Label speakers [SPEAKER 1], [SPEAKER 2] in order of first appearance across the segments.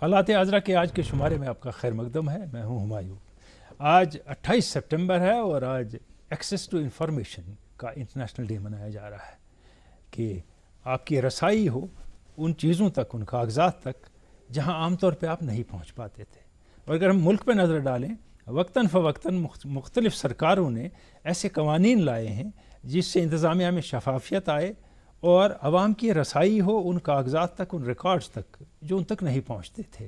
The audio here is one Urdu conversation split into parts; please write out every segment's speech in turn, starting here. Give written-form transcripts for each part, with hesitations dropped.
[SPEAKER 1] حالات عذرا کے آج کے شمارے میں آپ کا خیر مقدم ہے. میں ہوں ہمایوں. آج 28 سپٹمبر ہے اور آج ایکسیس ٹو انفارمیشن کا انٹرنیشنل ڈے منایا جا رہا ہے کہ آپ کی رسائی ہو ان چیزوں تک، ان کاغذات تک جہاں عام طور پہ آپ نہیں پہنچ پاتے تھے. اور اگر ہم ملک پہ نظر ڈالیں، وقتاً فوقتاً مختلف سرکاروں نے ایسے قوانین لائے ہیں جس سے انتظامیہ میں شفافیت آئے اور عوام کی رسائی ہو ان کاغذات تک، ان ریکارڈز تک جو ان تک نہیں پہنچتے تھے،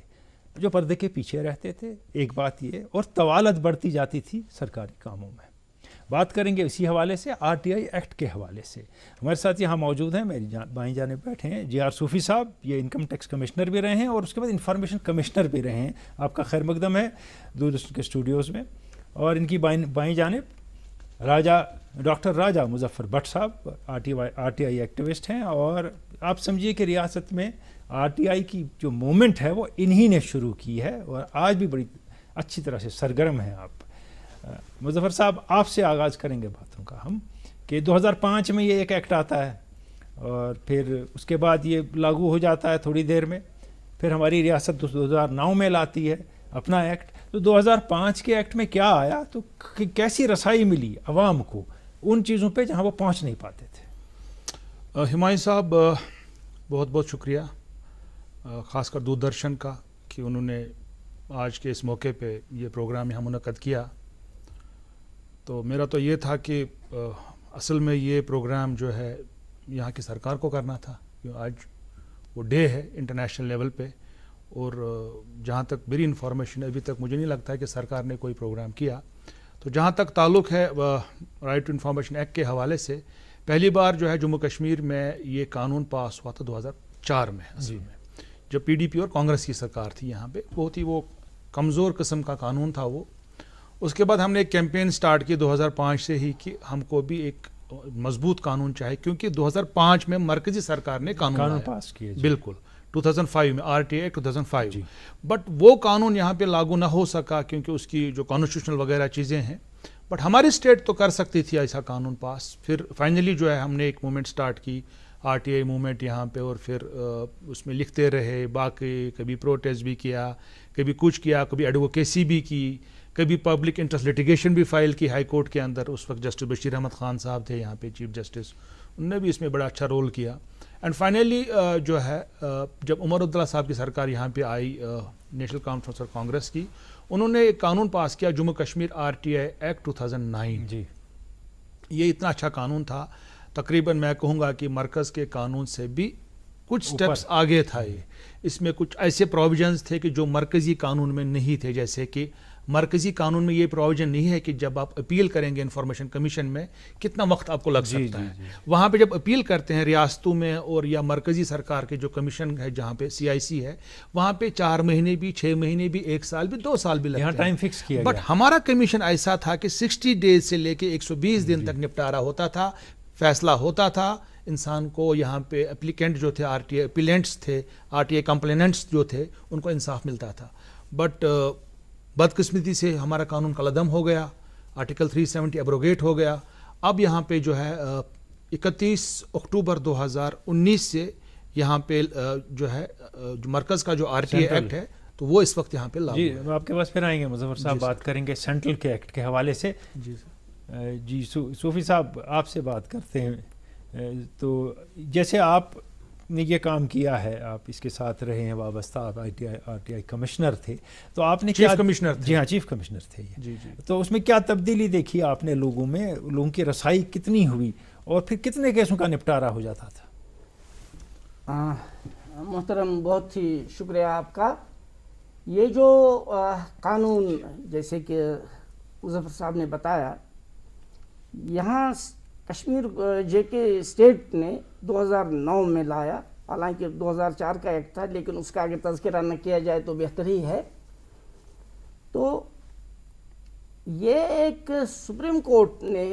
[SPEAKER 1] جو پردے کے پیچھے رہتے تھے. ایک بات یہ، اور طوالت بڑھتی جاتی تھی سرکاری کاموں میں. بات کریں گے اسی حوالے سے، RTI ایکٹ کے حوالے سے. ہمارے ساتھ یہاں موجود ہیں، میری بائیں جانب بیٹھے ہیں GR صوفی صاحب. یہ انکم ٹیکس کمشنر بھی رہے ہیں اور اس کے بعد انفارمیشن کمشنر بھی رہے ہیں. آپ کا خیر مقدم ہے دوردرشن کے اسٹوڈیوز میں. اور ان کی بائیں جانب ڈاکٹر راجہ مظفر بٹ صاحب RTI ایکٹیوسٹ ہیں. اور آپ سمجھیے کہ ریاست میں RTI کی جو موومنٹ ہے وہ انہی نے شروع کی ہے اور آج بھی بڑی اچھی طرح سے سرگرم ہیں آپ. مظفر صاحب، آپ سے آغاز کریں گے باتوں کا ہم، کہ 2005 میں یہ ایک ایکٹ آتا ہے اور پھر اس کے بعد یہ لاگو ہو جاتا ہے تھوڑی دیر میں. پھر ہماری ریاست 2009 میں لاتی ہے اپنا ایکٹ. تو 2005 کے ایکٹ میں کیا آیا، تو کیسی رسائی ملی عوام کو ان چیزوں پہ جہاں وہ پہنچ نہیں پاتے تھے؟
[SPEAKER 2] ہمایوں صاحب، بہت بہت شکریہ، خاص کر دوردرشن کا کہ انہوں نے آج کے اس موقع پہ یہ پروگرام یہاں منعقد کیا. تو میرا تو یہ تھا کہ اصل میں یہ پروگرام جو ہے یہاں کی سرکار کو کرنا تھا، کیونکہ آج وہ ڈے ہے انٹرنیشنل لیول پہ. اور جہاں تک میری انفارمیشن ابھی تک مجھے نہیں لگتا ہے کہ سرکار نے کوئی پروگرام کیا. تو جہاں تک تعلق ہے رائٹ ٹو انفارمیشن ایکٹ کے حوالے سے، پہلی بار جو ہے جموں کشمیر میں یہ قانون پاس ہوا تھا 2004 میں. اصل میں جب PDP اور کانگریس کی سرکار تھی یہاں پہ، بہت ہی وہ کمزور قسم کا قانون تھا وہ. اس کے بعد ہم نے ایک کیمپین سٹارٹ کی 2005 سے ہی کہ ہم کو بھی ایک مضبوط قانون چاہے، کیونکہ 2005 میں مرکزی سرکار نے قانون
[SPEAKER 1] پاس کیا.
[SPEAKER 2] بالکل 2005 میں RTI 2005. بٹ وہ قانون یہاں پہ لاگو نہ ہو سکا کیونکہ اس کی جو کانسٹیٹیوشنل وغیرہ چیزیں ہیں. بٹ ہماری اسٹیٹ تو کر سکتی تھی ایسا قانون پاس. پھر فائنلی جو ہے ہم نے ایک موومنٹ سٹارٹ کی، RTI موومنٹ یہاں پہ. اور پھر اس میں لکھتے رہے، باقی کبھی پروٹیسٹ بھی کیا، کبھی کچھ کیا، کبھی ایڈوکیسی بھی کی، کبھی پبلک انٹرسٹ لٹیگیشن بھی فائل کی ہائی کورٹ کے اندر. اس وقت جسٹس بشیر احمد خان صاحب تھے یہاں پہ چیف جسٹس، انہوں نے بھی اس میں بڑا اچھا رول کیا. اینڈ فائنلی جو ہے جب عمر عبداللہ صاحب کی سرکار یہاں پہ آئی، نیشنل کانفرنس اور کانگریس کی، انہوں نے ایک قانون پاس کیا جموں کشمیر RTI ایکٹ 2009.
[SPEAKER 1] جی،
[SPEAKER 2] یہ اتنا اچھا قانون تھا، تقریباً میں کہوں گا کہ مرکز کے قانون سے بھی کچھ سٹیپس آگے تھا. یہ اس میں کچھ ایسے پروویژنز تھے کہ جو مرکزی قانون میں نہیں تھے. جیسے کہ مرکزی قانون میں یہ پروویژن نہیں ہے کہ جب آپ اپیل کریں گے انفارمیشن کمیشن میں کتنا وقت آپ کو لگ سکتا ہے. وہاں پہ جب اپیل کرتے ہیں ریاستوں میں اور یا مرکزی سرکار کے جو کمیشن ہے جہاں پہ CIC ہے، وہاں پہ 4 مہینے بھی، 6 مہینے بھی، 1 سال بھی، 2 سال بھی لگتے ہیں.
[SPEAKER 1] ٹائم فکس کیا.
[SPEAKER 2] بٹ ہمارا کمیشن ایسا تھا کہ 60 ڈیز سے لے کے 120 دن تک نپٹارا ہوتا تھا، فیصلہ ہوتا تھا. انسان کو یہاں پہ اپلیکینٹ جو تھے، RTI اپیلینٹس تھے، RTI کمپلیننٹس جو تھے، ان کو انصاف ملتا تھا. بٹ بدقسمتی سے ہمارا قانون کالعدم ہو گیا، آرٹیکل 370 ایبروگیٹ ہو گیا. اب یہاں پہ جو ہے 31 اکتوبر 2019 سے یہاں پہ جو ہے مرکز کا جو RTI ایکٹ ہے تو وہ اس وقت یہاں پہ لاگو ہے.
[SPEAKER 1] جی، آپ کے پاس پھر آئیں گے مظفر صاحب. بات کریں گے سینٹرل کے ایکٹ کے حوالے سے. جی صوفی صاحب، آپ سے بات کرتے ہیں. تو جیسے آپ نے یہ کام کیا ہے، آپ اس کے ساتھ رہے ہیں وابستہ، آپ RTI کمشنر تھے، تو آپ نے
[SPEAKER 2] چیف کمشنر تھے.
[SPEAKER 1] جی ہاں، چیف کمشنر تھے.
[SPEAKER 2] جی.
[SPEAKER 1] تو اس میں کیا تبدیلی دیکھی آپ نے لوگوں میں؟ لوگوں کی رسائی کتنی ہوئی اور پھر کتنے کیسوں کا نپٹارا ہو جاتا تھا؟
[SPEAKER 3] محترم، بہت ہی شکریہ آپ کا. یہ جو قانون جیسے کہ مظفر صاحب نے بتایا، یہاں کشمیر JK اسٹیٹ نے 2009 میں لایا. حالانکہ 2004 کا ایکٹ تھا، لیکن اس کا اگر تذکرہ نہ کیا جائے تو بہتر ہی ہے. تو یہ ایک سپریم کورٹ نے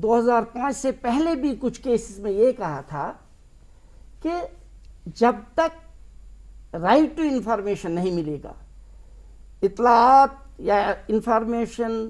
[SPEAKER 3] 2005 سے پہلے بھی کچھ کیسز میں یہ کہا تھا کہ جب تک رائٹ ٹو انفارمیشن نہیں ملے گا، اطلاعات یا انفارمیشن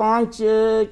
[SPEAKER 1] 5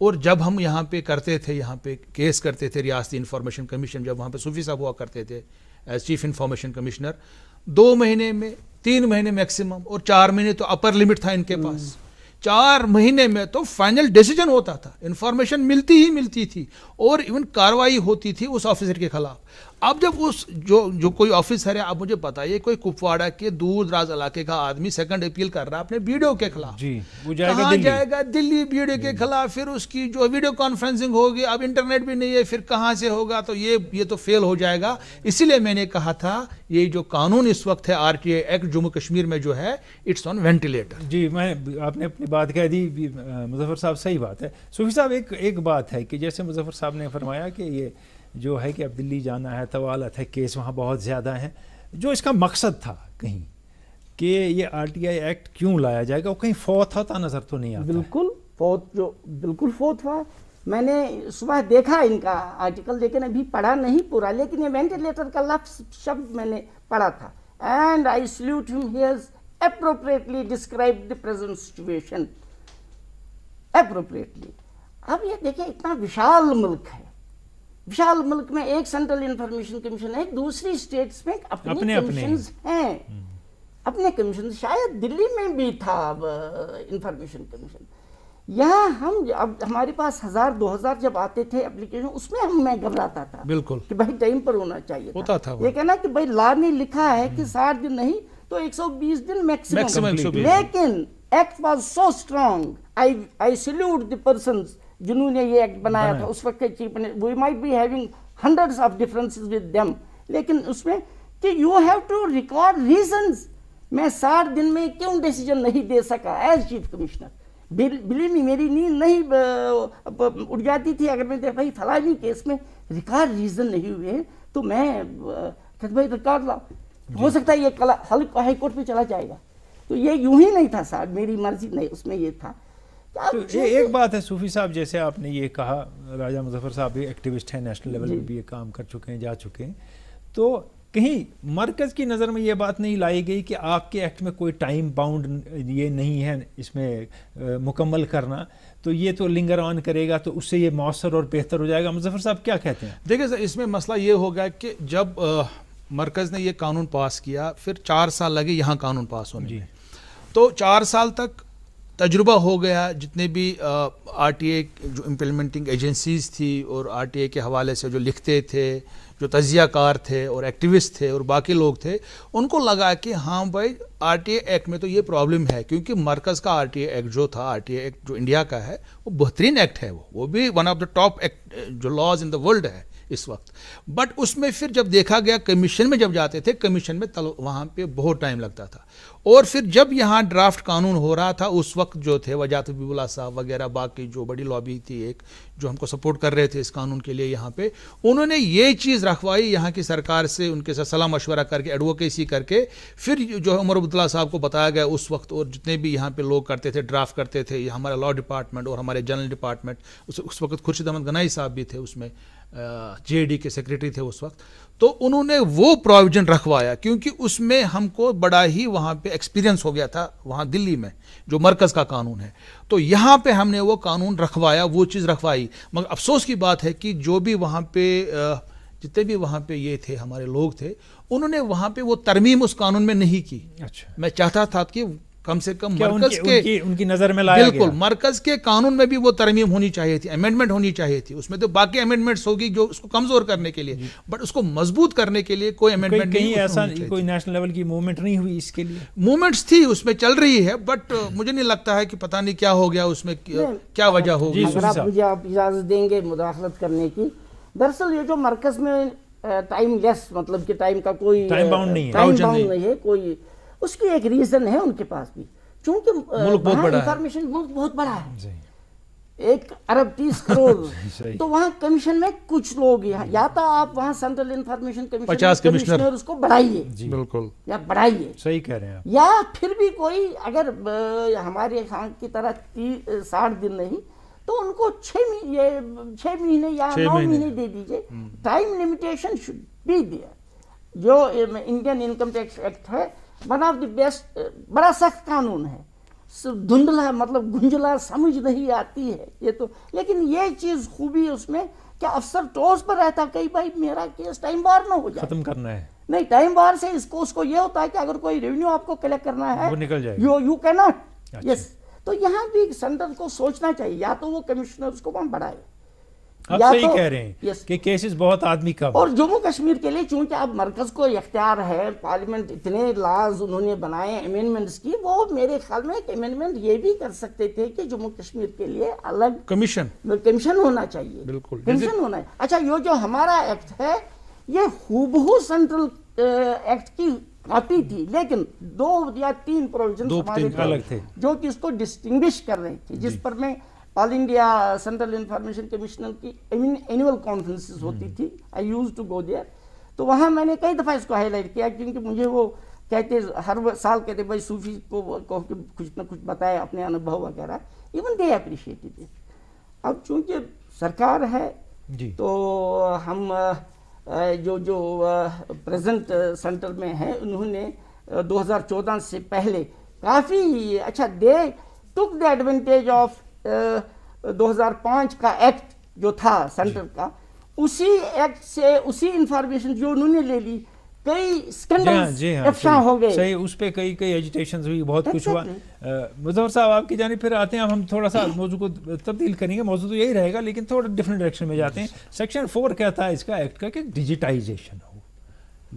[SPEAKER 2] اور جب ہم یہاں پہ کرتے تھے، یہاں پہ کیس کرتے تھے ریاستی انفارمیشن کمیشن، جب وہاں پہ صوفی صاحب ہوا کرتے تھے ایز چیف انفارمیشن کمشنر، 2 مہینے میں 3 مہینے میکسیمم، اور 4 مہینے تو اپر لمٹ تھا ان کے پاس. 4 مہینے میں تو فائنل ڈیسیجن ہوتا تھا، انفارمیشن ملتی تھی اور ایون کاروائی ہوتی تھی اس آفیسر کے خلاف. اب جب اس جو کوئی آفیسر ہے، اب مجھے بتائیے کوئی کپواڑہ کے دور دراز علاقے کا آدمی سیکنڈ اپیل کر رہا ہے اپنے بیڈیو کے خلاف،
[SPEAKER 1] جی وہ
[SPEAKER 2] کہاں جائے گا؟ دلی بیڈیو کے خلاف. پھر اس کی جو ویڈیو کانفرنسنگ ہوگی، اب انٹرنیٹ بھی نہیں ہے، پھر کہاں سے ہوگا؟ تو یہ تو فیل ہو جائے گا. اسی لیے میں نے کہا تھا یہ جو قانون اس وقت ہے RTA ایکٹ جموں کشمیر میں جو ہے اٹس آن وینٹیلیٹر.
[SPEAKER 1] جی آپ نے اپنی بات کہہ دی مظفر صاحب، صحیح بات ہے. صوفی صاحب ایک بات ہے کہ جیسے مظفر صاحب نے فرمایا کہ یہ جو ہے کہ اب دلی جانا ہے، طوالت ہے، کیس وہاں بہت زیادہ ہیں. جو اس کا مقصد تھا کہیں کہ یہ RTI ایکٹ کیوں لایا جائے گا، وہ کہیں فوت ہوتا نظر تو نہیں آتا.
[SPEAKER 3] بالکل فوت ہوا. میں نے صبح دیکھا ان کا آرٹیکل، لیکن ابھی پڑھا نہیں پورا، لیکن یہ وینٹیلیٹر کا لفظ شبد میں نے پڑھا تھا. اینڈ آئی سلیوٹ ہم، he has appropriately described the present situation. appropriately. اب یہ دیکھیں اتنا وشال ملک ہے، وشال ملک میں ایک سینٹرل انفارمیشن کمیشن ہے، دوسری اسٹیٹس میں اپنے کمیشنز ہیں، اپنے کمیشن. شاید دلی میں بھی تھا انفارمیشن کمیشن. یہاں ہم اب ہمارے پاس 1000-2000 جب آتے تھے اپلیکیشن، اس میں میں گھبراتا تھا
[SPEAKER 2] بالکل
[SPEAKER 3] کہ بھائی ٹائم پر ہونا چاہیے
[SPEAKER 2] ہوتا تھا.
[SPEAKER 3] یہ کہنا کہ بھائی لا نے لکھا ہے کہ 60 دن نہیں تو 120 دن میکسیمم. لیکن act was so strong. I salute the persons جنہوں نے یہ ایکٹ بنایا تھا اس وقت کے chief. We might be having hundreds of differences with them, لیکن اس میں کہ you have to record reasons. میں 60 دن میں کیوں ڈیسیجن نہیں دے سکا as chief commissioner? Believe me میری نیند نہیں اٹھ جاتی تھی اگر میں بھائی فلانی کیس میں ریکارڈ ریزن نہیں ہوئے تو میں کہتا بھائی ریکارڈ لاؤ. ہو سکتا ہے یہ ہائی کورٹ پہ چلا جائے گا. تو یہ یوں ہی نہیں تھا صاحب، میری مرضی نہیں، اس میں یہ تھا.
[SPEAKER 1] ایک بات ہے صوفی صاحب، جیسے آپ نے یہ کہا، راجہ مظفر صاحب بھی ایکٹیوسٹ ہیں، نیشنل لیول پہ بھی یہ کام کر چکے ہیں، جا چکے ہیں، تو کہیں مرکز کی نظر میں یہ بات نہیں لائی گئی کہ آپ کے ایکٹ میں کوئی ٹائم باؤنڈ یہ نہیں ہے اس میں مکمل کرنا، تو یہ تو لنگر آن کرے گا تو اس سے یہ مؤثر اور بہتر ہو جائے گا. مظفر صاحب کیا کہتے ہیں؟
[SPEAKER 2] دیکھیں سر، اس میں مسئلہ یہ ہوگا کہ جب مرکز نے یہ قانون پاس کیا، پھر 4 سال لگے یہاں قانون پاس ہونے میں، تو 4 سال تک تجربہ ہو گیا. جتنے بھی RTA جو امپلیمنٹنگ ایجنسیز تھی اور RTA کے حوالے سے جو لکھتے تھے، جو تجزیہ کار تھے اور ایکٹیوسٹ تھے اور باقی لوگ تھے، ان کو لگا کہ ہاں بھائی RTA ایکٹ میں تو یہ پرابلم ہے، کیونکہ مرکز کا RTA ایکٹ جو تھا، RTA ایکٹ جو انڈیا کا ہے، وہ بہترین ایکٹ ہے، وہ بھی one of the top act جو لاز ان دا ورلڈ ہے اس وقت. بٹ اس میں پھر جب دیکھا گیا، کمیشن میں جب جاتے تھے، کمیشن میں وہاں پہ بہت ٹائم لگتا تھا. اور پھر جب یہاں ڈرافٹ قانون ہو رہا تھا، اس وقت جو تھے وجاہت حبیب اللہ صاحب وغیرہ باقی جو بڑی لابی تھی ایک جو ہم کو سپورٹ کر رہے تھے اس قانون کے لیے، یہاں پہ انہوں نے یہ چیز رکھوائی یہاں کی سرکار سے، ان کے ساتھ صلاح مشورہ کر کے، ایڈوکیسی کر کے، پھر جو عمر عبداللہ صاحب کو بتایا گیا اس وقت، اور جتنے بھی یہاں پہ لوگ کرتے تھے، ڈرافٹ کرتے تھے، یہ ہمارا لا ڈپارٹمنٹ اور ہمارے جنرل ڈپارٹمنٹ، اس وقت خورشید احمد گنائی صاحب بھی تھے اس میں، JD کے سیکریٹری تھے اس وقت. تو انہوں نے وہ پروویژن رکھوایا کیونکہ اس میں ہم کو بڑا ہی وہاں پہ ایکسپیرینس ہو گیا تھا وہاں دلی میں جو مرکز کا قانون ہے. تو یہاں پہ ہم نے وہ قانون رکھوایا، وہ چیز رکھوائی. مگر افسوس کی بات ہے کہ جو بھی وہاں پہ جتنے بھی وہاں پہ یہ تھے ہمارے لوگ تھے، انہوں نے وہاں پہ وہ ترمیم اس قانون میں نہیں کی.
[SPEAKER 1] اچھا،
[SPEAKER 2] میں چاہتا تھا کہ کم سے کم مرکز کے
[SPEAKER 1] ان کی نظر میں لایا
[SPEAKER 2] بالکل مرکز کے قانون میں بھی وہ ترمیم ہونی چاہیے تھی، امینڈمنٹ ہونی چاہیے تھی. اس میں تو باقی امینڈمنٹس ہوگی جو اس کو کمزور کرنے کے لیے، بٹ اس کو مضبوط کرنے کے لیے کوئی امینڈمنٹ نہیں.
[SPEAKER 1] کہیں ایسا کوئی نیشنل لیول کی موومنٹ نہیں ہوئی اس کے لیے؟
[SPEAKER 2] موومنٹس تھی، اس میں چل رہی ہے، بٹ مجھے نہیں لگتا ہے کہ پتہ نہیں کیا ہو گیا اس میں، کیا وجہ ہوگی.
[SPEAKER 3] اگر مجھے آپ اجازت دیں گے مداخلت کرنے کی. دراصل یہ جو مرکز میں ٹائم لیس، مطلب کہ ٹائم کا کوئی
[SPEAKER 1] ٹائم باؤنڈ نہیں
[SPEAKER 3] ہے کوئی، اس کی ایک ریزن ہے ان کے پاس بھی، چونکہ انفارمیشن ملک بہت بڑا ہے، 1 ارب 30 کروڑ. تو وہاں کمیشن میں کچھ لوگ یا تو آپ وہاں سینٹرل انفارمیشن کمیشن
[SPEAKER 2] 50 کمشنر
[SPEAKER 3] اس کو بڑھائیے،
[SPEAKER 2] بالکل
[SPEAKER 3] یا بڑھائیے،
[SPEAKER 1] صحیح کہہ رہے ہیں آپ.
[SPEAKER 3] یا پھر بھی کوئی اگر ہمارے یہاں کی طرح 60 دن نہیں تو ان کو 6 مہینے یا 9 مہینے دے دیجیے. Time limitation should be there. جو انڈین انکم ٹیکس ایکٹ ہے ون آف دی بیسٹ، بڑا سخت قانون ہے، دھندلا مطلب گنجلا سمجھ نہیں آتی ہے یہ تو. لیکن یہ چیز خوبی اس میں کہ افسر ٹوز پر رہتا کہ بھائی میرا کیس ٹائم بار نہ ہو جائے,
[SPEAKER 1] ختم کرنا ہے,
[SPEAKER 3] نہیں ٹائم بار سے اس کو یہ ہوتا ہے کہ اگر کوئی ریونیو آپ کو کلیکٹ کرنا ہے
[SPEAKER 1] وہ نکل جائے,
[SPEAKER 3] یو کی ناٹ. یس, تو یہاں بھی سینٹر کو سوچنا چاہیے, یا تو وہ کمشنرز کو وہاں بڑھائے.
[SPEAKER 1] آپ صحیح کہہ رہے ہیں کہ کیسز بہت آدمی کم.
[SPEAKER 3] اور جموں کشمیر کے لیے چونکہ اب مرکز کو اختیار ہے, پارلیمنٹ اتنے لاز انہوں نے بنائے امینڈمنٹس کی, وہ میرے خیال میں ایک امینڈمنٹ یہ بھی کر سکتے تھے کہ جموں کشمیر کے لیے الگ کمیشن ہونا چاہیے.
[SPEAKER 2] بالکل
[SPEAKER 3] کمیشن ہونا ہے. اچھا, یہ جو ہمارا ایکٹ ہے یہ ہو سینٹرل ایکٹ کی کاپی تھی, لیکن 2 یا 3 پروویژن
[SPEAKER 1] الگ تھے
[SPEAKER 3] جو کہ اس کو ڈسٹنگوش کر رہے تھے, جس پر میں آل انڈیا سینٹرل انفارمیشن کمیشنر کی اینول کانفرنسز ہوتی تھی, آئی یوز ٹو گو دیئر. تو وہاں میں نے کئی دفعہ اس کو ہائی لائٹ کیا, کیونکہ مجھے وہ کہتے ہر سال کہتے بھائی صوفی کو کچھ نہ کچھ بتائے اپنے انوبھو وغیرہ, ایون دے اپریشیٹڈ اٹ. اب چونکہ سرکار ہے تو ہم جو پریزنٹ سینٹر میں ہیں انہوں نے 2014 سے پہلے کافی اچھا دے ٹک دی ایڈوانٹیج آف 2005 کا ایکٹ جو تھا سینٹر کا, اسی ایکٹ سے اسی انفارمیشن جو انہوں نے لے لی, کئی سکنڈلز افشا ہو گئے.
[SPEAKER 1] صحیح, اس پہ کئی ایجیٹیشنز ہوئی, بہت کچھ ہوا. مظفر صاحب آپ کی جانب پھر آتے ہیں, اب ہم تھوڑا سا موضوع کو تبدیل کریں گے, موضوع تو یہی رہے گا لیکن تھوڑا ڈفرینٹ ڈائریکشن میں جاتے ہیں. سیکشن 4 کیا تھا اس کا ایکٹ کا کہ ڈیجیٹائزیشن ہو,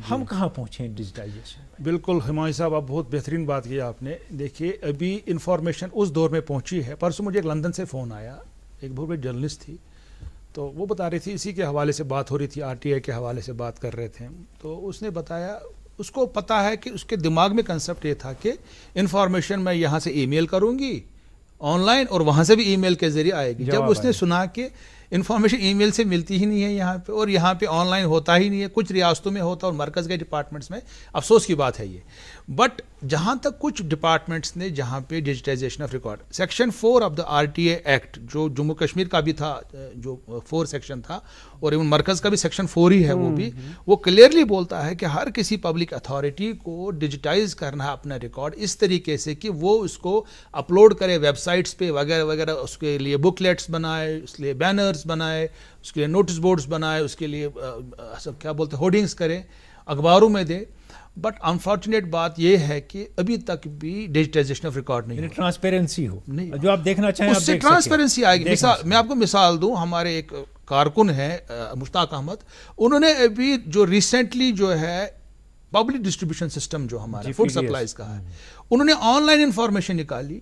[SPEAKER 1] ہم کہاں پہنچے ہیں ڈیجیٹائزیشن میں؟
[SPEAKER 2] بالکل ہمایوں صاحب, آپ بہت بہترین بات کی آپ نے. دیکھیے ابھی انفارمیشن اس دور میں پہنچی ہے. پرسوں مجھے ایک لندن سے فون آیا, ایک بہت بڑی جرنلسٹ تھی, تو وہ بتا رہی تھی, اسی کے حوالے سے بات ہو رہی تھی, RTI کے حوالے سے بات کر رہے تھے. تو اس نے بتایا اس کو پتہ ہے کہ اس کے دماغ میں کنسیپٹ یہ تھا کہ انفارمیشن میں یہاں سے ای میل کروں گی آن لائن اور وہاں سے بھی ای میل کے ذریعے آئے گی. جب اس نے سنا کہ انفارمیشن ای میل سے ملتی ہی نہیں ہے یہاں پہ, اور یہاں پہ آن لائن ہوتا ہی نہیں ہے, کچھ ریاستوں میں ہوتا اور مرکز کے ڈپارٹمنٹس میں, افسوس کی بات ہے یہ. بٹ جہاں تک کچھ ڈپارٹمنٹس نے جہاں پہ digitization of record, section 4 of the RTA act جو جموں کشمیر کا بھی تھا, جو 4 سیکشن تھا, اور ایون مرکز کا بھی سیکشن 4 ہی ہے, وہ بھی وہ کلیئرلی بولتا ہے کہ ہر کسی پبلک اتھارٹی کو ڈیجیٹائز کرنا ہے اپنا ریکارڈ اس طریقے سے کہ وہ اس کو اپلوڈ کرے ویب سائٹس پہ وغیرہ وغیرہ, اس کے لیے بکلیٹس بنائے, اس لیے بینرز بنائے, اس کے لیے نوٹس بورڈز بنائے, اس کے لیے کیا بولتے ہیں ہورڈنگس کرے, اخباروں میں دے. بٹ انفارچونیٹ بات یہ ہے کہ ابھی تک بھی ڈیجیٹائزیشن آف ریکارڈ نہیں,
[SPEAKER 1] ٹرانسپیرنسی ہو, جو آپ دیکھنا چاہیں
[SPEAKER 2] اس سے ٹرانسپیرنسی آئے گی. میں آپ کو مثال دوں, ہمارے ایک کارکن ہے مشتاق احمد, انہوں نے ابھی جو ریسنٹلی جو ہے پبلک ڈسٹریبیوشن سسٹم جو ہمارا فوڈ سپلائز کا ہے, انہوں نے آن لائن انفارمیشن نکالی.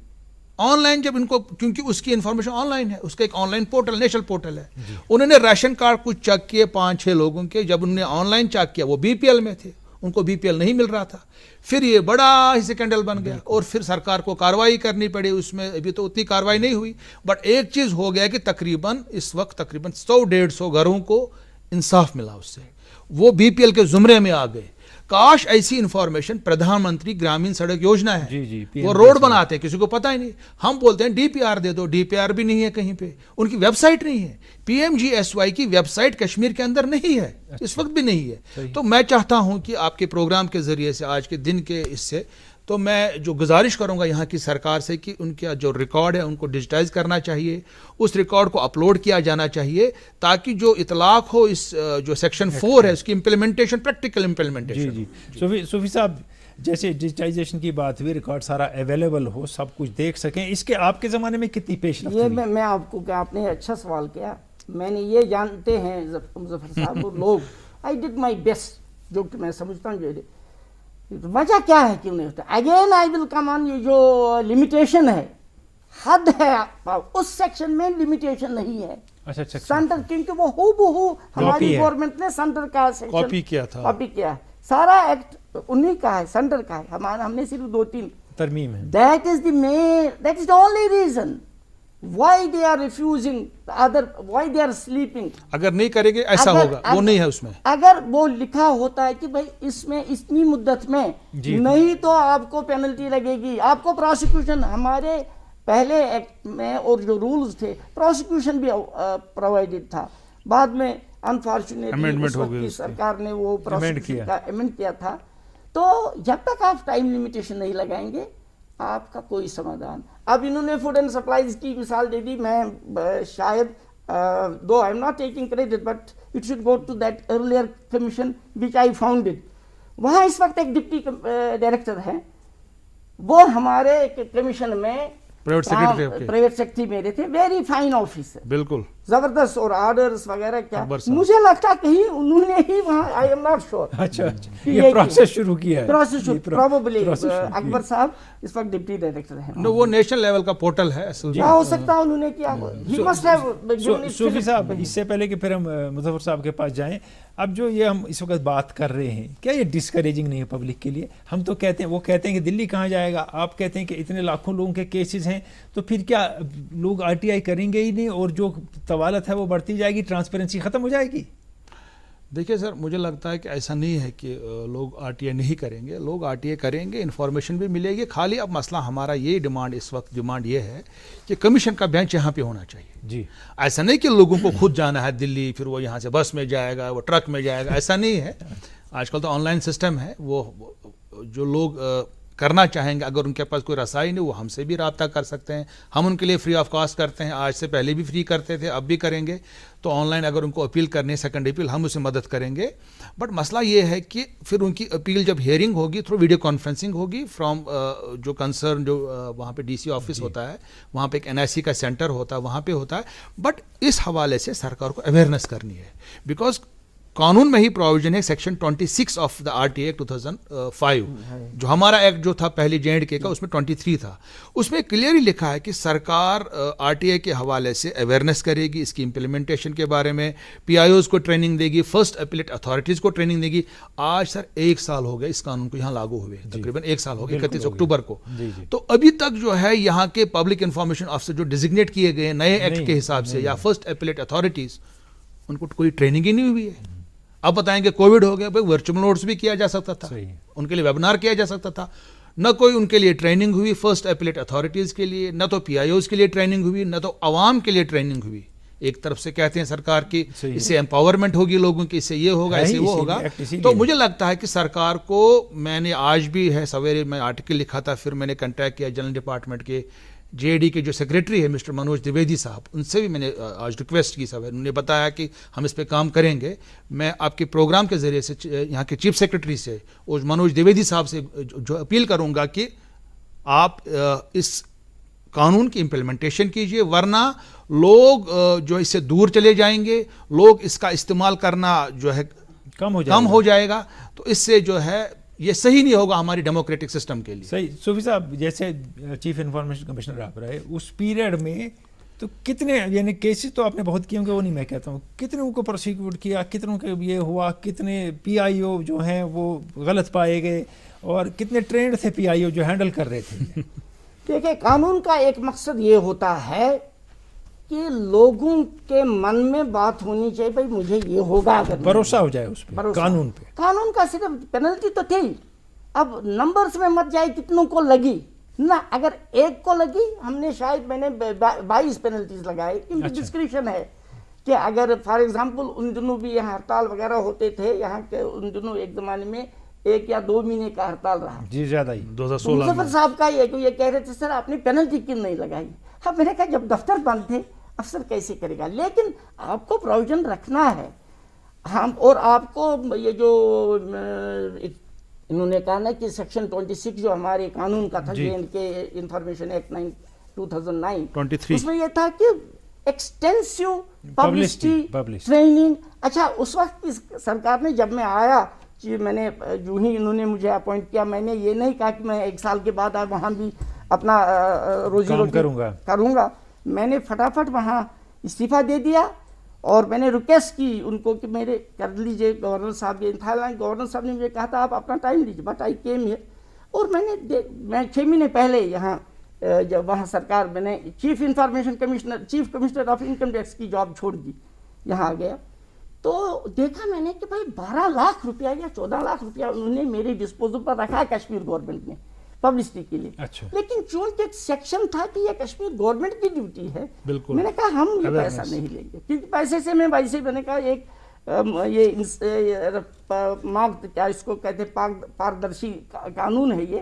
[SPEAKER 2] آن لائن جب ان کو, کیونکہ اس کی انفارمیشن آن لائن ہے, اس کا ایک on line portal, national portal ہے, انہوں نے راشن کارڈ کچھ چیک کیے 5-6 لوگوں کے. جب انہوں نے آن لائن چیک کیا وہ BPL میں تھے, ان کو BPL نہیں مل رہا تھا. پھر یہ بڑا ہی سکینڈل بن گیا اور پھر سرکار کو کارروائی کرنی پڑی. اس میں ابھی تو اتنی کارروائی نہیں ہوئی, بٹ ایک چیز ہو گیا کہ تقریباً اس وقت تقریباً 100-150 گھروں کو انصاف ملا اس سے, وہ BPL کے زمرے میں آ گئے. کاش ایسی انفارمیشن پردھان منتری گرامین سڑک یوجنا ہے, وہ روڈ بناتے ہیں, کسی کو پتہ ہی نہیں. ہم بولتے ہیں DPR دے دو, DPR بھی نہیں ہے کہیں پہ, ان کی ویب سائٹ نہیں ہے. PMGSY کی ویب سائٹ کشمیر کے اندر نہیں ہے, اس وقت بھی نہیں ہے. تو میں چاہتا ہوں کہ آپ کے پروگرام کے ذریعے سے, آج کے دن کے اس سے, تو میں جو گزارش کروں گا یہاں کی سرکار سے کہ ان کا جو ریکارڈ ہے ان کو ڈیجیٹائز کرنا چاہیے, اس ریکارڈ کو اپلوڈ کیا جانا چاہیے, تاکہ جو اطلاق ہو اس جو سیکشن 4 ہے اس کی امپلیمنٹیشن, پریکٹیکل امپلیمنٹیشن.
[SPEAKER 1] جی صوفی صاحب, جیسے ڈیجیٹائزیشن کی بات ہوئی, ریکارڈ سارا اویلیبل ہو, سب کچھ دیکھ سکیں, اس کے آپ کے زمانے میں کتنی پیش رفت ہوئی؟
[SPEAKER 3] میں آپ کو, کہ آپ نے اچھا سوال کیا. میں نے یہ جانتے ہیں مظفر صاحب وہ لوگ, آئی ڈڈ مائی بیسٹ, جو کہ میں سمجھتا ہوں جو وجہ کیا ہے کیوں نہیں ہوتا. اگین آئی ول کم آن, یہ جو لمیٹیشن ہے, حد ہے, اس سیکشن میں لمیٹیشن نہیں ہے. سینٹر کیونکہ وہ ہو ہماری گورنمنٹ نے سینٹر کا
[SPEAKER 2] کاپی کیا تھا,
[SPEAKER 3] کاپی کیا, سارا ایکٹ انہی کا ہے, سینٹر کا ہے. ہم نے صرف 2-3
[SPEAKER 1] ترمیم ہے.
[SPEAKER 3] That is the only reason why they are refusing the other, why they are sleeping.
[SPEAKER 2] اگر نہیں کریں گے ایسا ہوگا, وہ نہیں ہے اس میں.
[SPEAKER 3] اگر وہ لکھا ہوتا ہے کہ بھائی اس میں اتنی مدت میں نہیں تو آپ کو پینلٹی لگے گی, آپ کو پروسیکیوشن, ہمارے پہلے ایکٹ میں اور جو رولز تھے پروسیکیوشن بھی پرووائڈڈ تھا. بعد میں انفارچونیٹلی اس وقت کی سرکار نے وہ پروسیکیوشن کا امینڈ کیا تھا. تو جب تک آپ ٹائم لمیٹیشن نہیں لگائیں گے آپ کا کوئی سمادھان. اب انہوں نے فوڈ اینڈ سپلائز کی مثال دے دی. میں شاید though I am not taking credit but it should go to that earlier commission which I founded. وہاں اس وقت ایک ڈپٹی ڈائریکٹر ہیں, وہ ہمارے کمیشن میں
[SPEAKER 2] پرائیویٹ سیکرٹری
[SPEAKER 3] پرائیویٹ سیکرٹری میرے تھے. ویری فائن آفیسر,
[SPEAKER 2] بالکل
[SPEAKER 3] زبردست, اور آرڈرز وغیرہ کیا.
[SPEAKER 2] اکبر صاحب.
[SPEAKER 3] مجھے لگتا کہیں انہوں نے ہی وہاں, آئی ایم ناٹ شیور,
[SPEAKER 1] اچھا یہ پروسیس شروع کیا ہے.
[SPEAKER 3] پروسیس پروبیبلی اکبر صاحب اس وقت ڈپٹی ڈائریکٹر ہیں.
[SPEAKER 2] وہ نیشنل لیول کا پورٹل ہے اصل میں.
[SPEAKER 3] ہو سکتا ہے انہوں نے کیا. He must have
[SPEAKER 1] صوفی صاحب, اس سے پہلے کہ پھر ہم مظفر صاحب کے پاس جائیں, اب جو یہ ہم اس وقت بات کر رہے ہیں, کیا یہ ڈسکریجنگ نہیں ہے پبلک کے لیے؟ ہم تو کہتے ہیں, وہ کہتے ہیں کہ دلی کہاں جائے گا, آپ کہتے ہیں کہ اتنے لاکھوں لوگوں کے کیسز ہیں, تو پھر کیا لوگ آر ٹی آئی کریں گے ہی نہیں, اور جو طوالت ہے وہ بڑھتی جائے گی, ٹرانسپیرنسی ختم ہو جائے گی؟
[SPEAKER 2] دیکھیے سر, مجھے لگتا ہے کہ ایسا نہیں ہے کہ لوگ آر ٹی آئی نہیں کریں گے. لوگ آر ٹی آئی کریں گے, انفارمیشن بھی ملے گی. خالی اب مسئلہ ہمارا یہ ڈیمانڈ, اس وقت ڈیمانڈ یہ ہے کہ کمیشن کا بینچ یہاں پہ ہونا چاہیے.
[SPEAKER 1] جی,
[SPEAKER 2] ایسا نہیں کہ لوگوں کو خود جانا ہے دلی, پھر وہ یہاں سے بس میں جائے گا, وہ ٹرک میں جائے گا, ایسا نہیں ہے. آج کل تو آن لائن سسٹم ہے. وہ جو لوگ کرنا چاہیں گے, اگر ان کے پاس کوئی رسائی نہیں, وہ ہم سے بھی رابطہ کر سکتے ہیں. ہم ان کے لیے فری آف کاسٹ کرتے ہیں. آج سے پہلے بھی فری کرتے تھے, اب بھی کریں گے. تو آن لائن اگر ان کو اپیل کرنی ہے, سیکنڈ اپیل, ہم اسے مدد کریں گے. بٹ مسئلہ یہ ہے کہ پھر ان کی اپیل جب ہیئرنگ ہوگی تھرو ویڈیو کانفرنسنگ ہوگی فرام جو کنسرن, جو وہاں پہ ڈی سی آفس ہوتا ہے, وہاں پہ ایک این آئی سی کا سینٹر ہوتا ہے, وہاں پہ ہوتا ہے. بٹ اس حوالے سے سرکار کو اویئرنیس کرنی ہے, بیکاز قانون میں ہی پروویژن ہے section 26 of the R T act 2005, جو ہمارا ایکٹ جو تھا پہلے جے اینڈ کے کا, اس میں 23 تھا. اس میں کلیئرلی لکھا ہے کہ سرکار آر ٹی آئی کے حوالے سے اویئرنیس کرے گی, اس کی امپلیمنٹیشن کے بارے میں پی آئی اوز کو ٹریننگ دے گی, فرسٹ اپیلیٹ اتھارٹیز کو ٹریننگ دے گی. آج سر 1 سال ہو گیا اس قانون کو یہاں لاگو ہوئے, تقریباً 1 سال ہو گیا 31 اکتوبر کو. تو ابھی تک جو ہے یہاں کے پبلک انفارمیشن آفیسر جو ڈیزگنیٹ کیے گئے نئے ایکٹ کے حساب سے, یا فرسٹ اپیلیٹ اتھارٹیز, ان کو کوئی ٹریننگ ہی نہیں ہوئی ہے. اب بتائیں کہ کووڈ ہو گیا, ورچوئل نوٹس بھی کیا جا سکتا تھا, ان کے لیے ویبنار کیا جا سکتا تھا. نہ کوئی ان کے لیے ٹریننگ ہوئی فرسٹ اپیلیٹ اتھارٹیز کے لیے, نہ تو پی آئی اوز کے لیے ٹریننگ ہوئی, نہ تو عوام کے لیے ٹریننگ ہوئی. ایک طرف سے کہتے ہیں سرکار کی اس سے امپاورمنٹ ہوگی لوگوں کی, اس سے یہ ہوگا, اس سے وہ ہوگا. تو مجھے لگتا ہے کہ سرکار کو, میں نے آج بھی ہے سویرے میں آرٹیکل لکھا تھا, پھر میں نے کنٹیکٹ کیا جنرل ڈپارٹمنٹ کے جے ڈی کے جو سیکریٹری ہے مسٹر منوج دیویدی صاحب, ان سے بھی میں نے آج ریکویسٹ کی. صاحب انہوں نے بتایا کہ ہم اس پہ کام کریں گے. میں آپ کے پروگرام کے ذریعے سے یہاں کے چیف سیکریٹری سے اور منوج دیویدی صاحب سے جو اپیل کروں گا کہ آپ اس قانون کی امپلیمنٹیشن کیجئے, ورنہ لوگ جو اس سے دور چلے جائیں گے, لوگ اس کا استعمال کرنا جو ہے کم ہو جائے گا. تو اس سے جو ہے یہ صحیح نہیں ہوگا ہماری ڈیموکریٹک سسٹم کے لیے.
[SPEAKER 1] صحیح. صوفی صاحب, جیسے چیف انفارمیشن کمشنر آپ رہے, اس پیریڈ میں تو کتنے, یعنی کیسز تو آپ نے بہت کیے ہوں گے, وہ نہیں میں کہتا ہوں, کتنوں کو پروسیکیوٹ کیا, کتنوں کے یہ ہوا, کتنے پی آئی او جو ہیں وہ غلط پائے گئے, اور کتنے ٹرینڈ تھے پی آئی او جو ہینڈل کر رہے تھے؟
[SPEAKER 3] دیکھیں, قانون کا ایک مقصد یہ ہوتا ہے کہ لوگوں کے من میں بات ہونی چاہیے, بھائی مجھے یہ ہوگا,
[SPEAKER 1] بھروسہ ہو جائے اس پہ, قانون پہ.
[SPEAKER 3] قانون کا صرف پینلٹی تو تھی, اب نمبرز میں مت جائے کتنوں کو لگی نہ. اگر ایک کو لگی, ہم نے شاید میں نے 22 پینلٹیز لگائے. ان کی ڈسکرپشن ہے کہ اگر فار ایگزامپل ان دنوں بھی یہاں ہڑتال وغیرہ ہوتے تھے, یہاں کے ان دنوں ایک زمانے میں 1 یا 2 مہینے کا ہڑتال رہا.
[SPEAKER 1] جی زیادہ ہی.
[SPEAKER 2] 2016
[SPEAKER 3] مظفر صاحب کا یہ کہہ رہے تھے سر آپ نے پینلٹی کیوں نہیں لگائی. اب میں نے کہا جب دفتر بند تھے افسر کیسے کرے گا, لیکن آپ کو پروویژن رکھنا ہے. ہم اور آپ کو یہ جو انہوں نے کہا نا کہ سیکشن 26 جو ہمارے قانون کا تھا, جے اینڈ کے انفارمیشن ایکٹ 2009, اس میں یہ تھا کہ ایکسٹینسیو پبلسٹی ٹریننگ. اچھا, اس وقت سرکار نے, جب میں آیا, میں نے جو ہی انہوں نے مجھے اپوائنٹ کیا, میں نے یہ نہیں کہا کہ میں 1 سال کے بعد وہاں بھی اپنا روزی روٹی کروں گا. میں نے فٹافٹ وہاں استعفیٰ دے دیا, اور میں نے ریکویسٹ کی ان کو کہ میرے کر لیجئے گورنر صاحب یہ انتظام. گورنر صاحب نے مجھے کہا تھا آپ اپنا ٹائم لیجیے, بٹ آئی کیم ہیئر. اور میں 6 مہینے پہلے یہاں جب وہاں سرکار, میں نے chief information commissioner, chief commissioner of income tax کی جاب چھوڑ دی, یہاں آ گیا. تو دیکھا میں نے کہ بھائی 12 لاکھ روپیہ یا 14 لاکھ روپیہ انہوں نے میرے ڈسپوزل پر رکھا کشمیر گورنمنٹ نے پبلسٹی کے لیے. لیکن چونکہ ایک سیکشن تھا کہ یہ کشمیر گورنمنٹ کی ڈیوٹی ہے, میں نے کہا ہم یہ پیسہ نہیں لیں گے, کیونکہ پیسے سے میں ویسے میں نے کہا ایک یہ کیا اس کو کہتے ہیں پاردرشی قانون ہے یہ,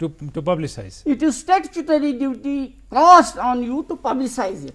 [SPEAKER 1] to publicize.
[SPEAKER 3] It is statutory duty cost on you to publicize it.